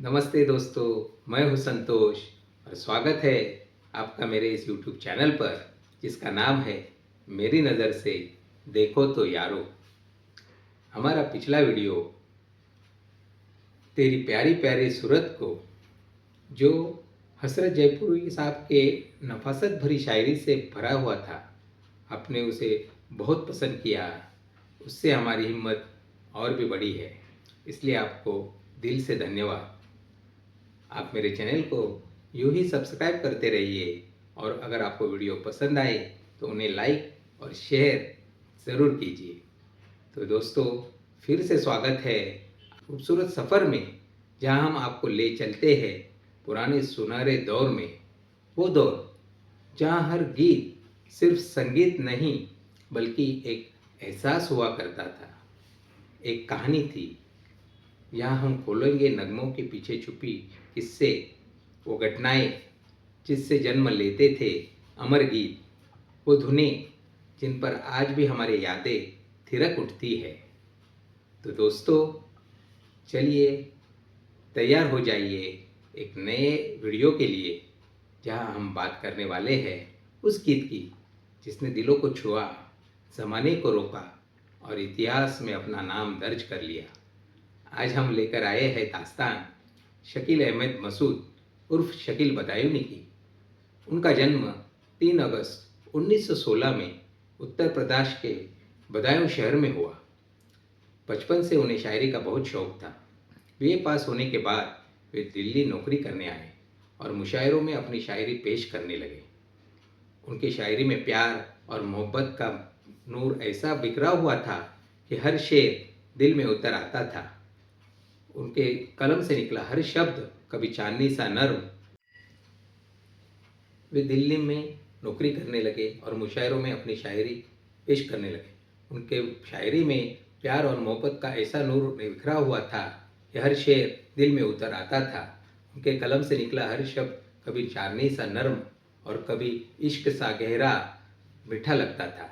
नमस्ते दोस्तों, मैं हूं संतोष और स्वागत है आपका मेरे इस YouTube चैनल पर जिसका नाम है मेरी नज़र से देखो तो यारो। हमारा पिछला वीडियो तेरी प्यारी प्यारी सूरत को जो हसरत जयपुरी साहब के नफासत भरी शायरी से भरा हुआ था, आपने उसे बहुत पसंद किया। उससे हमारी हिम्मत और भी बढ़ी है, इसलिए आपको दिल से धन्यवाद। आप मेरे चैनल को यूं ही सब्सक्राइब करते रहिए और अगर आपको वीडियो पसंद आए तो उन्हें लाइक और शेयर ज़रूर कीजिए। तो दोस्तों, फिर से स्वागत है खूबसूरत सफ़र में, जहां हम आपको ले चलते हैं पुराने सुनहरे दौर में। वो दौर जहां हर गीत सिर्फ संगीत नहीं बल्कि एक एहसास हुआ करता था, एक कहानी थी। यहाँ हम खोलेंगे नगमों के पीछे छुपी किस्से, वो घटनाएं जिससे जन्म लेते थे अमर गीत, वो धुनें जिन पर आज भी हमारी यादें थिरक उठती है। तो दोस्तों, चलिए तैयार हो जाइए एक नए वीडियो के लिए, जहां हम बात करने वाले हैं उस गीत की जिसने दिलों को छुआ, ज़माने को रोका और इतिहास में अपना नाम दर्ज कर लिया। आज हम लेकर आए हैं दास्तान शकील अहमद मसूद उर्फ शकील बदायूनी की। उनका जन्म 3 अगस्त 1916 में उत्तर प्रदेश के बदायूं शहर में हुआ। बचपन से उन्हें शायरी का बहुत शौक था। बीए पास होने के बाद वे दिल्ली नौकरी करने आए और मुशायरों में अपनी शायरी पेश करने लगे। उनकी शायरी में प्यार और मोहब्बत का नूर ऐसा बिखरा हुआ था कि हर शेर दिल में उतर आता था। उनके कलम से निकला हर शब्द कभी चांदनी सा नर्म। वे दिल्ली में नौकरी करने लगे और मुशायरों में अपनी शायरी पेश करने लगे। उनके शायरी में प्यार और मोहब्बत का ऐसा नूर बिखरा हुआ था कि हर शेर दिल में उतर आता था। उनके कलम से निकला हर शब्द कभी चांदनी सा नर्म और कभी इश्क सा गहरा मीठा लगता था।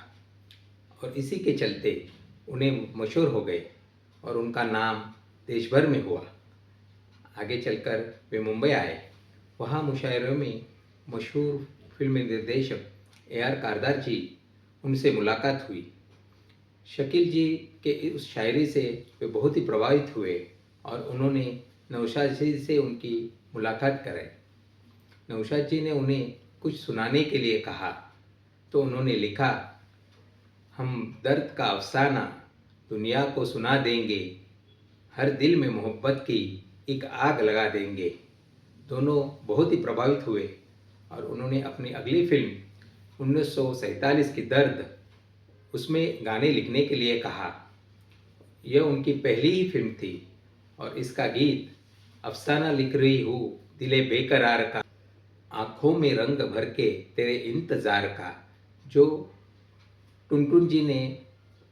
और इसी के चलते उन्हें मशहूर हो गए और उनका नाम देश भर में हुआ। आगे चलकर वे मुंबई आए। वहाँ मुशायरों में मशहूर फिल्म निर्देशक AR कारदार जी, उनसे मुलाकात हुई। शकील जी के उस शायरी से वे बहुत ही प्रभावित हुए और उन्होंने नौशाद जी से उनकी मुलाकात कराई। नौशाद जी ने उन्हें कुछ सुनाने के लिए कहा तो उन्होंने लिखा, हम दर्द का अफसाना दुनिया को सुना देंगे, हर दिल में मोहब्बत की एक आग लगा देंगे। दोनों बहुत ही प्रभावित हुए और उन्होंने अपनी अगली फिल्म 1947 की दर्द, उसमें गाने लिखने के लिए कहा। यह उनकी पहली ही फिल्म थी और इसका गीत अफसाना लिख रही हूँ दिले बेकरार का, आँखों में रंग भर के तेरे इंतज़ार का, जो टुनटुन जी ने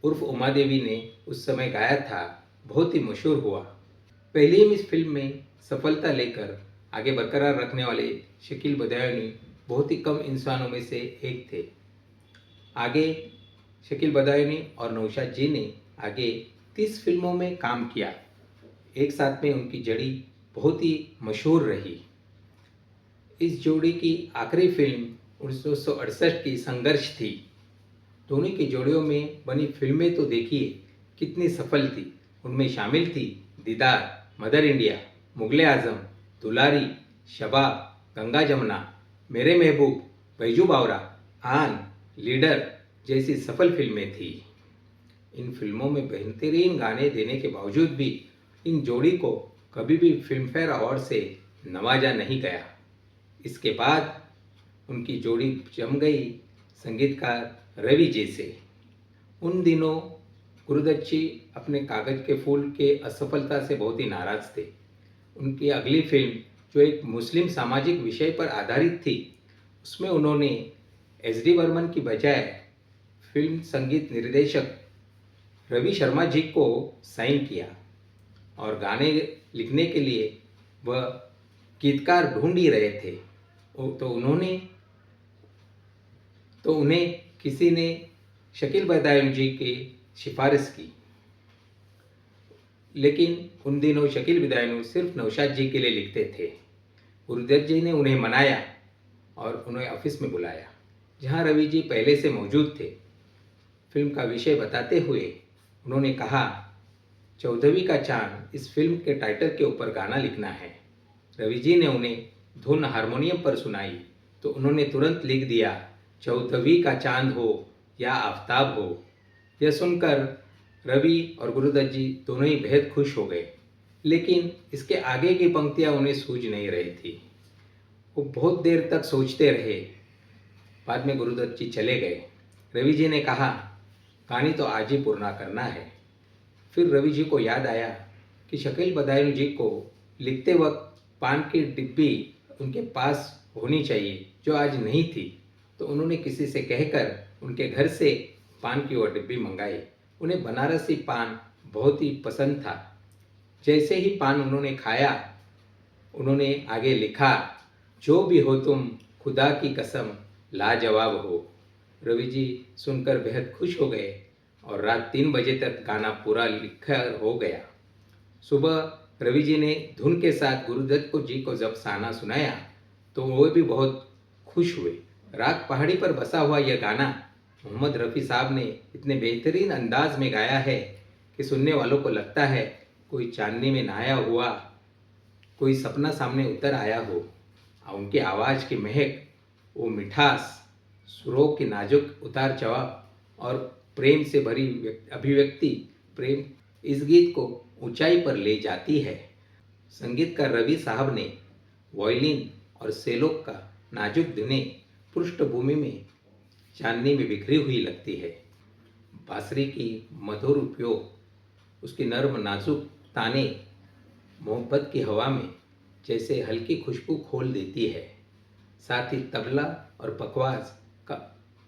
उर्फ उमा देवी ने उस समय गाया था, बहुत ही मशहूर हुआ। पहली ही इस फिल्म में सफलता लेकर आगे बरकरार रखने वाले शकील बदायूनी बहुत ही कम इंसानों में से एक थे। आगे शकील बदायूनी और नौशाद जी ने आगे 30 फिल्मों में काम किया। एक साथ में उनकी जोड़ी बहुत ही मशहूर रही। इस जोड़ी की आखिरी फिल्म 1968 की संघर्ष थी। दोनों की जोड़ियों में बनी फिल्में तो देखिए कितनी सफल थी। उनमें शामिल थी दीदार, मदर इंडिया, मुगले आजम, दुलारी, शबाब, गंगा जमुना, मेरे महबूब, बैजू बावरा, आन, लीडर जैसी सफल फिल्में थी। इन फिल्मों में बेहतरीन गाने देने के बावजूद भी इन जोड़ी को कभी भी फिल्म फेयर अवार्ड से नवाजा नहीं गया। इसके बाद उनकी जोड़ी जम गई संगीतकार रवि जैसे। उन दिनों गुरुदत्त जी अपने कागज के फूल के असफलता से बहुत ही नाराज थे। उनकी अगली फिल्म जो एक मुस्लिम सामाजिक विषय पर आधारित थी, उसमें उन्होंने SD बर्मन की बजाय फिल्म संगीत निर्देशक रवि शर्मा जी को साइन किया और गाने लिखने के लिए वह गीतकार ढूंढ ही रहे थे। तो उन्हें किसी ने शकील बदायूनी जी की सिफारिश की। लेकिन उन दिनों शकील बदायूनी सिर्फ नौशाद जी के लिए लिखते थे। गुरुदत्त जी ने उन्हें मनाया और उन्हें ऑफिस में बुलाया, जहां रवि जी पहले से मौजूद थे। फिल्म का विषय बताते हुए उन्होंने कहा, 14वीं का चांद इस फिल्म के टाइटल के ऊपर गाना लिखना है। रवि जी ने उन्हें धुन हारमोनियम पर सुनाई तो उन्होंने तुरंत लिख दिया, 14वीं का चांद हो या आफताब हो। यह सुनकर रवि और गुरुदत्त जी दोनों ही बेहद खुश हो गए, लेकिन इसके आगे की पंक्तियां उन्हें सूझ नहीं रही थी। वो बहुत देर तक सोचते रहे। बाद में गुरुदत्त जी चले गए। रवि जी ने कहा, कहानी तो आज ही पूर्ण करना है। फिर रवि जी को याद आया कि शकील बदायूनी जी को लिखते वक्त पान की डिब्बी उनके पास होनी चाहिए, जो आज नहीं थी। तो उन्होंने किसी से कहकर उनके घर से पान की वो डिब्बी मंगाई। उन्हें बनारसी पान बहुत ही पसंद था। जैसे ही पान उन्होंने खाया, उन्होंने आगे लिखा, जो भी हो तुम खुदा की कसम लाजवाब हो। रवि जी सुनकर बेहद खुश हो गए और रात 3 बजे तक गाना पूरा लिखा हो गया। सुबह रवि जी ने धुन के साथ गुरुदत्त जी को जब गाना सुनाया तो वो भी बहुत खुश हुए। राग पहाड़ी पर बसा हुआ यह गाना मोहम्मद रफ़ी साहब ने इतने बेहतरीन अंदाज में गाया है कि सुनने वालों को लगता है कोई चांदनी में नहाया हुआ कोई सपना सामने उतर आया हो। उनकी आवाज़ की महक, वो मिठास, सुरों की नाजुक उतार चढ़ाव और प्रेम से भरी अभिव्यक्ति प्रेम इस गीत को ऊंचाई पर ले जाती है। संगीतकार रवि साहब ने वायलिन और सेलो का नाजुक धुनें पृष्ठभूमि में चांदनी में बिखरी हुई लगती है। बांसुरी की मधुर उपयोग, उसकी नर्म नाजुक ताने मोहब्बत की हवा में जैसे हल्की खुशबू खोल देती है। साथ ही तबला और पखवाज का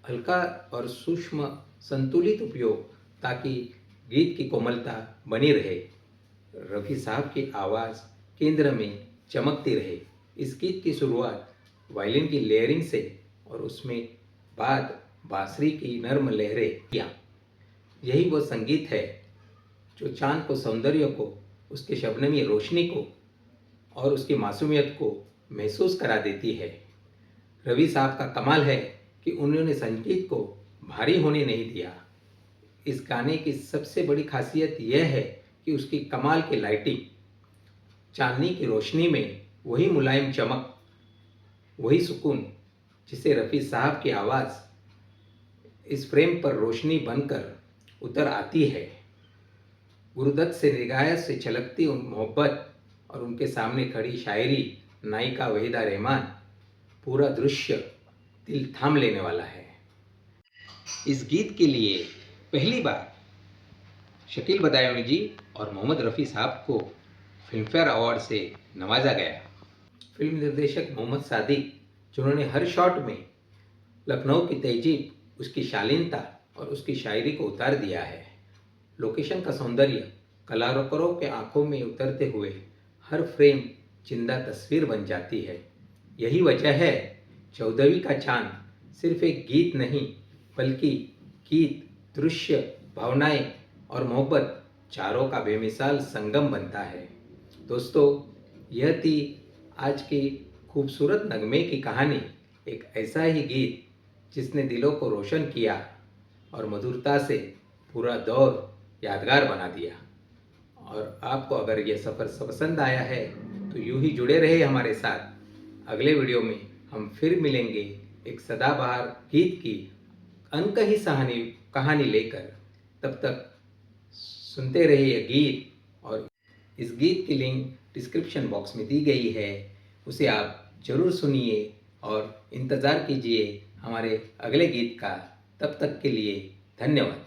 हल्का और सूक्ष्म संतुलित उपयोग, ताकि गीत की कोमलता बनी रहे, रफ़ी साहब की आवाज़ केंद्र में चमकती रहे। इस गीत की शुरुआत वायलिन की लेयरिंग से और उसमें बाद बांसुरी की नर्म लहरें किया। यही वो संगीत है जो चांद को, सौंदर्य को, उसके शबनमी रोशनी को और उसकी मासूमियत को महसूस करा देती है। रवि साहब का कमाल है कि उन्होंने संगीत को भारी होने नहीं दिया। इस गाने की सबसे बड़ी खासियत यह है कि उसकी कमाल की लाइटिंग, चांदनी की रोशनी में वही मुलायम चमक, वही सुकून जिसे रफ़ी साहब की आवाज़ इस फ्रेम पर रोशनी बनकर उतर आती है। गुरुदत्त से निगाह से छलकती उन मोहब्बत और उनके सामने खड़ी शायरी नायिका वहीदा रहमान, पूरा दृश्य दिल थाम लेने वाला है। इस गीत के लिए पहली बार शकील बदायूनी जी और मोहम्मद रफ़ी साहब को फिल्मफेयर अवार्ड से नवाजा गया। फिल्म निर्देशक मोहम्मद सादिक, जिन्होंने हर शॉट में लखनऊ की तहजीब, उसकी शालीनता और उसकी शायरी को उतार दिया है। लोकेशन का सौंदर्य कलाकारों के आंखों में उतरते हुए हर फ्रेम जिंदा तस्वीर बन जाती है। यही वजह है 14वीं का चांद सिर्फ एक गीत नहीं, बल्कि गीत, दृश्य, भावनाएं और मोहब्बत चारों का बेमिसाल संगम बनता है। दोस्तों, यह थी आज की खूबसूरत नगमे की कहानी। एक ऐसा ही गीत जिसने दिलों को रोशन किया और मधुरता से पूरा दौर यादगार बना दिया। और आपको अगर यह सफ़र पसंद आया है तो यूं ही जुड़े रहे हमारे साथ। अगले वीडियो में हम फिर मिलेंगे एक सदाबहार गीत की अनकही कहानी लेकर। तब तक सुनते रहिए यह गीत, और इस गीत की लिंक डिस्क्रिप्शन बॉक्स में दी गई है, उसे आप ज़रूर सुनिए और इंतज़ार कीजिए हमारे अगले गीत का। तब तक के लिए धन्यवाद।